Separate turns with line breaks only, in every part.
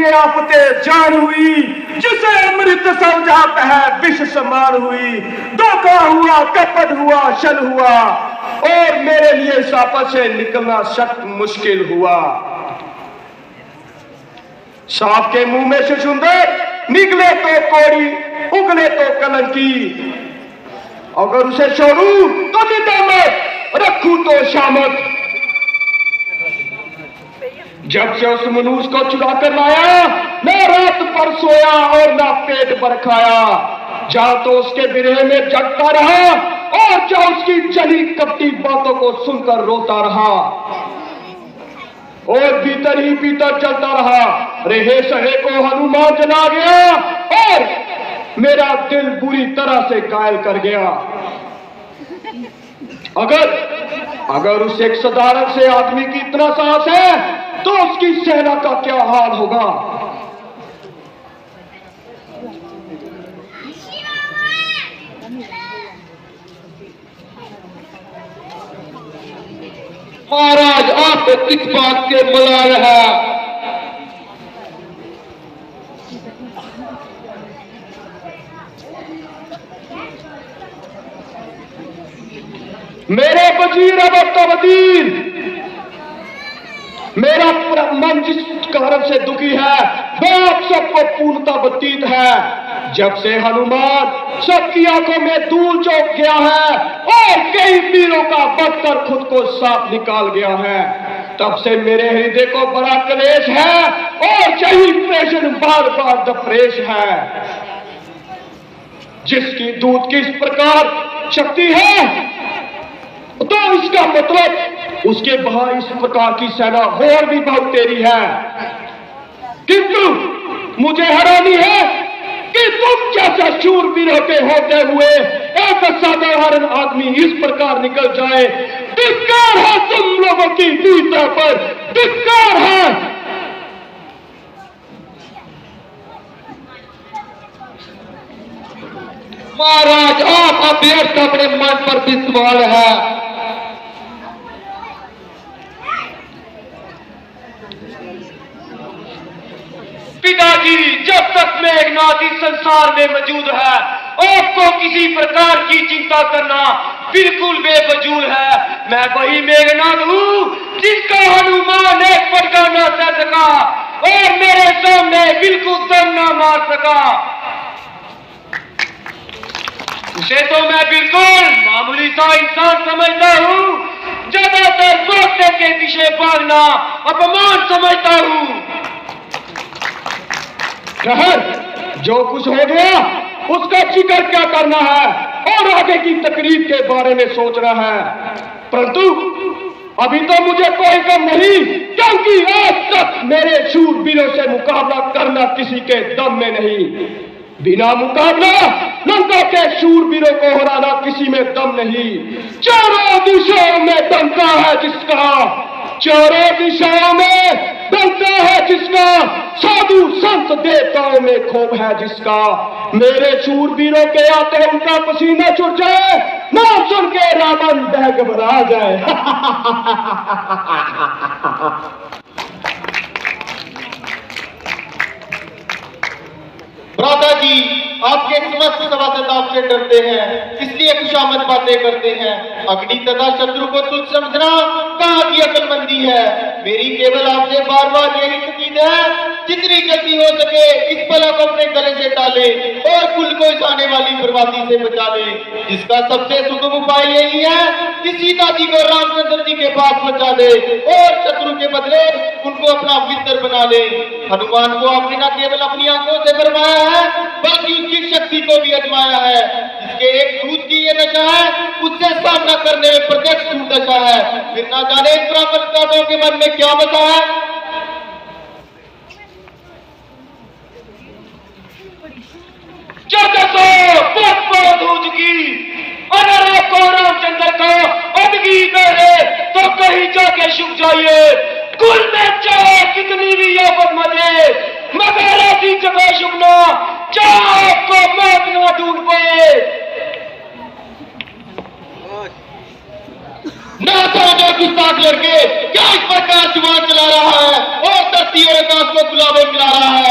ये आफते जान हुई, जिसे अमृत समझाता है विष समान हुई। धोखा हुआ, कपट हुआ, छल हुआ, और मेरे लिए इस आपस से निकलना सख्त मुश्किल हुआ। सांप के मुंह में से सुंदर निकले तो कोड़ी, उगले तो कलंकी। अगर उसे छोड़ू तो निदा में रखूं तो शामत। जब से उस मनुष्य को चुरा कर लाया, न रात पर सोया और न पेट भर खाया। जहां तो उसके बिरहे में जगता रहा, और जहां उसकी जली कपटी बातों को सुनकर रोता रहा, और भीतर ही भीतर चलता रहा। रेहे सहे को हनुमान जला गया, और मेरा दिल बुरी तरह से घायल कर गया। अगर उस एक साधारण से आदमी की इतना साहस है, तो उसकी सेना का क्या हाल होगा।
महाराज, आप किस बात के मलाल है?
मेरे वजीर अबतवजीर, मेरा मन जिस कारण से दुखी है, वह आप सबको पूर्णता बतीत है। जब से हनुमान सबकी आंखों में धूल चौक गया है, और कई वीरों का बदकर खुद को साफ निकाल गया है, तब से मेरे हृदय को बड़ा क्लेश है, और यही प्रेषण बार बार दफरेश है। जिसकी दूत की इस प्रकार शक्ति है, तो इसका मतलब उसके वहां इस प्रकार की सेना और भी बहुत तेरी है। किंतु मुझे हैरानी है कि तुम जैसा शूरवीरों के होते हुए एक साधारण आदमी इस प्रकार निकल जाए। धिक्कार है तुम लोगों की वीरता पर, धिक्कार है।
महाराज, आप अभ्यर्थ अपने मन पर विश्वास है।
पिताजी, जब तक मेघनाथ इस संसार में मौजूद है, आपको किसी प्रकार की चिंता करना बिल्कुल बेवजूद है। मैं वही मेघनाथ हूँ जिसका हनुमान एक फटका न सह सका, और मेरे सामने बिल्कुल दम न मार सका। उसे तो मैं बिल्कुल मामूली सा इंसान समझता हूँ। ज्यादातर भागने के पीछे भागना अपमान समझता हूँ। जो कुछ हो गया उसका जिक्र क्या करना है, और आगे की तकरीब के बारे में सोचना है। परंतु अभी तो मुझे कोई गम नहीं, क्योंकि आज तक मेरे शूरवीरों से मुकाबला करना किसी के दम में नहीं। बिना मुकाबला लंका के शूरवीरों को हराना किसी में दम नहीं। चारों दिशाओं में दमका है जिसका, चारों दिशाओं में दमका है जिसका, साधु संत देवताओं में खोप है जिसका। मेरे शूरवीरों के आते उनका पसीना छूट जाए, नाम सुन के रावण बह घबरा जाए।
भ्राता जी, आपके समस्त सभासद आपसे डरते हैं, इसलिए खुशामद बातें करते हैं। अग्नि तथा शत्रु को तुच्छ समझना कहाँ की अक्लमंदी है। मेरी केवल आपसे बार बार यही उम्मीद है, जितनी जल्दी हो सके इस बला को अपने गले से डाले, और कुल को इस आने वाली बर्बादी से बचा ले। जिसका सबसे सुगम उपाय यही है कि सीता जी को रामचंद्र जी के पास पहुंचा दे, और शत्रु के बदले उनको अपना मित्र बना ले। हनुमान को आपने न केवल अपनी आंखों से फरमाया है, बल्कि उसकी शक्ति को भी आजमाया है। जिसके एक दूत की ये नशा है, उससे सामना करने में प्रत्यक्ष दुर्दशा है। फिर ना जाने इन ब्राह्मण के मन में क्या बचा है।
अगर आपको रामचंद्र का अदगी करे तो कहीं जाके छुप जाइए। कुल में चाहे कितनी भी आफत मचे, मगर ऐसी जगह छुपना चाहे आपको मौत न ढूंढ पाए।
ना समझो गुस्ताख लड़के, क्या इस प्रकार जुबान चला रहा है, और धरती और आकाश को गुलाबों मिला रहा है।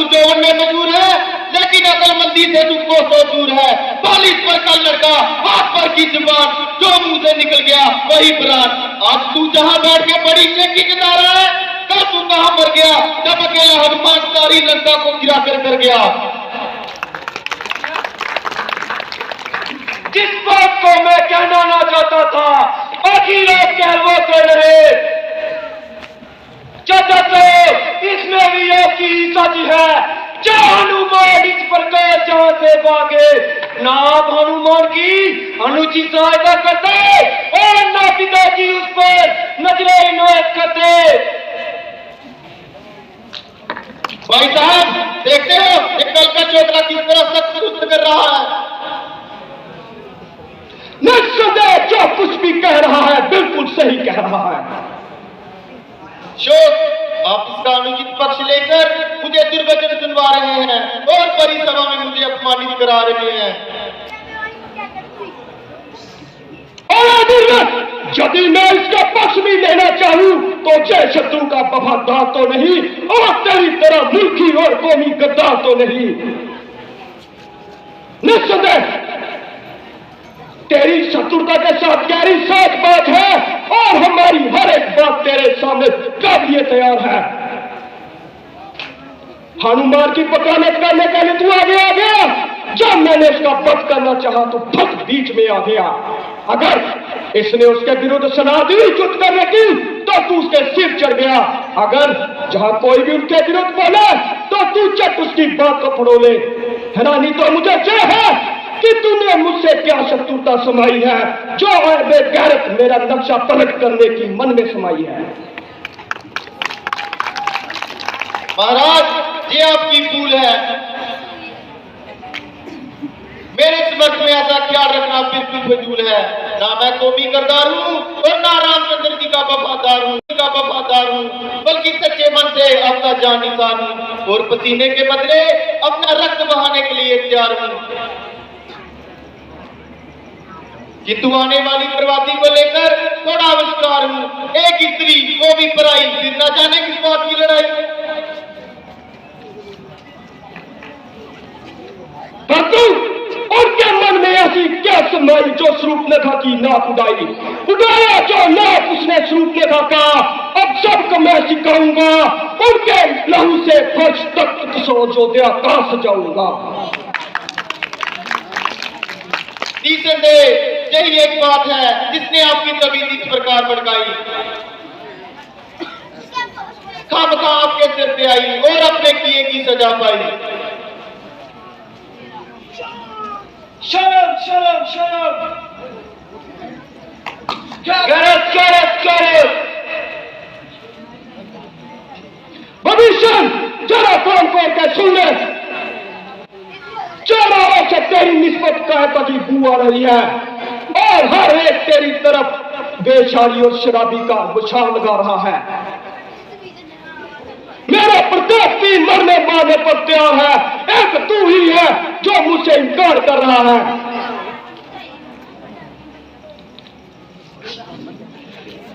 तू जौहर में मशहूर है, लेकिन अकलमंदी से तू कोसों दूर है। बालिश पर कल लड़का, हाथ पर की जुबान, जो मुंह से निकल गया वही प्राण। आज तू जहां बैठ के बड़ी चेकी जता रहा है, कल तू कहां मर गया जब अकेला हनुमान सारी लंका को गिरा कर गया।
जिस बात को मैं कहना ना चाहता था, आखिर आप कहलवा कर रहे। चाचा साहब, इसमें भी आपकी ही साजी है। जो हनुमान इस प्रकार जहां से भागे, ना आप हनुमान की अनुचित सहायता करते और ना पिताजी उस पर नजरे इनायत करते।
भाई साहब, देखते हो ये कल का चोकरा किस तरह सख्त दुरुस्त कर रहा है।
निस्संदेह जो कुछ भी कह रहा है बिल्कुल सही कह रहा है।
शोक, आप इसका अनुचित पक्ष लेकर मुझे दुर्वचन सुनवा रहे हैं और बड़ी सभा में मुझे अपमानित करा रहे हैं।
यदि मैं इसका पक्ष भी लेना चाहूं तो जय शत्रु का वफादार तो नहीं और तेरी तरह मुल्की और कौमी गद्दार तो नहीं। निस्संदेह तेरी शत्रुता के साथ गहरी साथ बात है और हमारी हर एक बात तेरे सामने कब लिए तैयार है। हनुमान की वकालत करने के लिए तू आगे आ गया। जब मैंने उसका वध करना चाहा तो फट बीच में आ गया। अगर इसने उसके विरुद्ध सलाह दी युद्ध करने की तो तू उसके सिर चढ़ गया। अगर जहां कोई भी उसके विरुद्ध बोले तो तू चट उसकी बात को पड़ो ले। हैरानी तो मुझे यह है कि तूने मुझसे क्या शत्रुता समाई है जो बेगैरत मेरा नक्शा पलट करने की मन में समाई है।
महाराज, ये आपकी भूल है। मेरे समर्थ में ऐसा ख्याल रखना बिल्कुल फजूल है। ना मैं कौमी गद्दार हूँ और ना रामचंद्र जी का वफादार हूँ, बल्कि सच्चे मन से अपना जान निसार हूँ और पसीने के बदले अपना रक्त बहाने के लिए तैयार हूँ। किंतु आने वाली बर्बादी को लेकर थोड़ा अविष्कार हूँ। एक स्त्री वो भी पराई, फिर न जाने किस बात की लड़ाई।
उनके मन में ऐसी क्या समाई जो शूर्पणखा की नाक उड़ाया जो नाक उसने शूर्पणखा का। अब सबको मैं सिखाऊंगा, उनके लहू से फर्श तक जो का सजाऊंगा।
निसंदेह यही एक बात है जिसने आपकी तबीयत इस प्रकार भड़काई। खामखा आपके सिर पे आई और अपने किए की सजा पाई।
शर्म शर्म शर्म, गरज गरज गरज। भविष्य जरा कौन के सुन ले। चारों से तेरी निस्बत कहता की बू आ रही है और हर एक तेरी तरफ बेचारी और शराबी का बुछाड़ लगा रहा है। मेरे प्रत्येक की मरने मारने पर तैयार है, एक तू ही है जो मुझसे इनकार कर रहा है।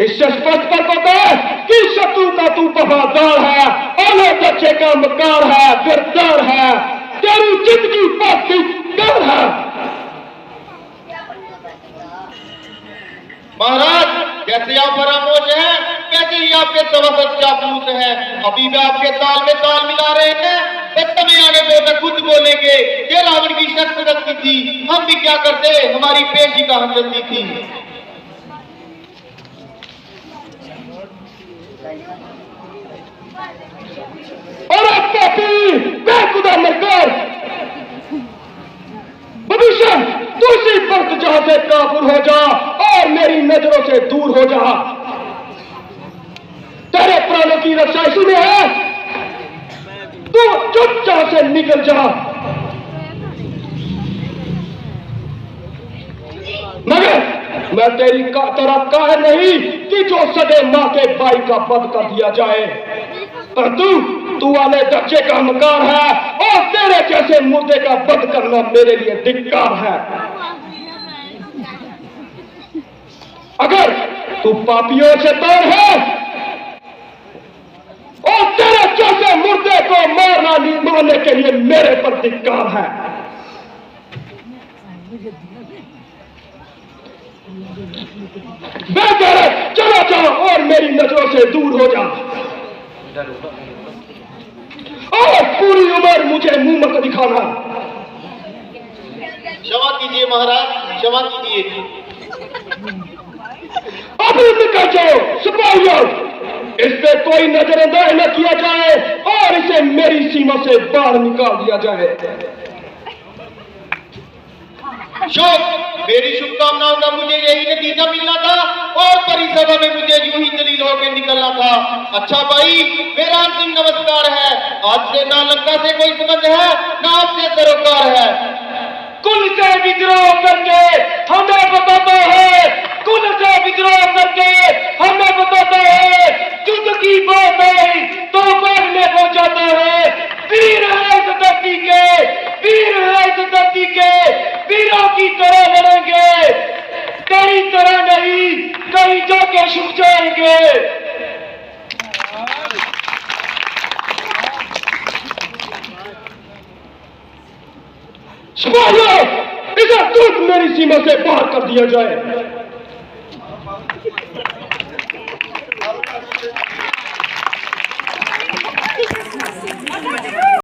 इससे स्पष्ट कर पता है कि शत्रु का तू वफादार है, अलग अच्छे का मकार है, गिरदार है, तेरी जिंदगी पर डर है।
महाराज, कैसे आप फरामोश हैं, कैसे ही आपके सवासत चापलूस हैं। अभी भी आपके ताल में ताल मिला रहे हैं। बस समय आने पे मैं खुद बोलेंगे ये रावण की शख्सियत की थी, हम भी क्या करते, हमारी पेशी कहां चलती थी।
और अब बेखुदा मरकर भविष्य दूसरी वक्त जहां से काबुल हो जा और मेरी नजरों से दूर हो जा। तेरे प्राणों की रक्षा इसी में है, तू चुपचाप से निकल जा। मगर मैं तेरी तरह कह नहीं कि जो सदे मां के भाई का वध कर दिया जाए, परंतु तू वाले दर्जे का मकार है और तेरे जैसे मुर्दे का वध करना मेरे लिए धिक्कार है। अगर तू पापियों से तर है और तेरे जैसे मुर्दे को मारना मानने के लिए मेरे पर धिक्कार है। बेहतर है चला जाओ और मेरी नजरों से दूर हो जा, और पूरी उम्र मुझे मुंह मत दिखाना।
क्षमा कीजिए महाराज, क्षमा कीजिए।
अभी निकल जाओ सिपाहियों, इस पे कोई नजरअंदाज न किया जाए और इसे मेरी सीमा से बाहर निकाल दिया जाए।
शोक, मेरी शुभकामनाओं का मुझे यही नतीजा मिलना था और परिसभा में मुझे यूं ही जलील होकर निकलना था। अच्छा भाई, मेरा अंतिम नमस्कार है। आज से ना लंका से कोई संबंध है, ना आपसे सरोकार है।
कुल से विद्रोह करके हमें बताता है, कुल से विद्रोह करके हमें बताता है, युद्ध की बात आई तो मारने को जाता है। वीर है इस धरती के, वीर है इस धरती के, वीरों की तरह लड़ेंगे, कई तरह नहीं, कहीं जाके छुप जाएंगे। सिपाहियों, इसे तुरंत मेरी सीमा से बाहर कर दिया जाए।